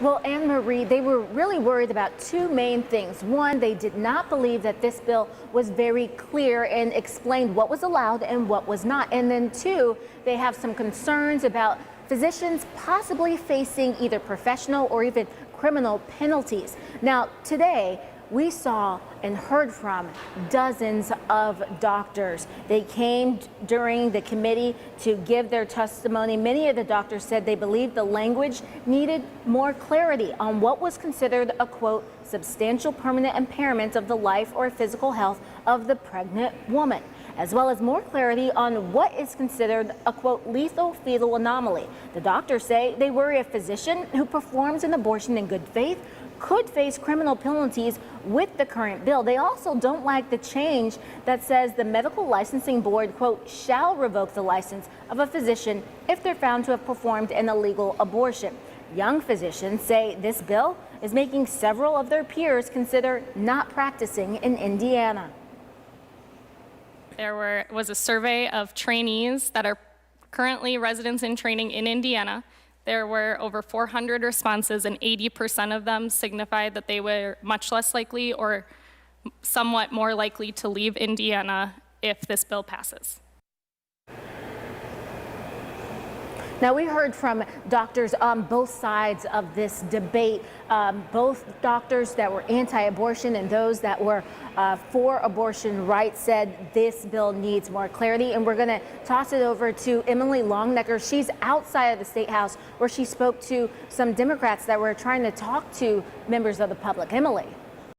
Well, Anne Marie, they were really worried about two main things. One, they did not believe that this bill was very clear and explained what was allowed and what was not. And then two, they have some concerns about physicians possibly facing either professional or even criminal penalties. Now, today, we saw and heard from dozens of doctors. They came during the committee to give their testimony. Many of the doctors said they believed the language needed more clarity on what was considered a, quote, substantial permanent impairment of the life or physical health of the pregnant woman, as well as more clarity on what is considered a, quote, lethal fetal anomaly. The doctors say they worry a physician who performs an abortion in good faith could face criminal penalties with the current bill. They also don't like the change that says the medical licensing board, quote, shall revoke the license of a physician if they're found to have performed an illegal abortion. Young physicians say this bill is making several of their peers consider not practicing in Indiana. There was a survey of trainees that are currently residents in training in Indiana. There were over 400 responses, and 80% of them signified that they were much less likely or somewhat more likely to leave Indiana if this bill passes. Now, we heard from doctors on both sides of this debate, both doctors that were anti-abortion and those that were for abortion rights said this bill needs more clarity. And we're going to toss it over to Emily Longnecker. She's outside of the State House where she spoke to some Democrats that were trying to talk to members of the public. Emily.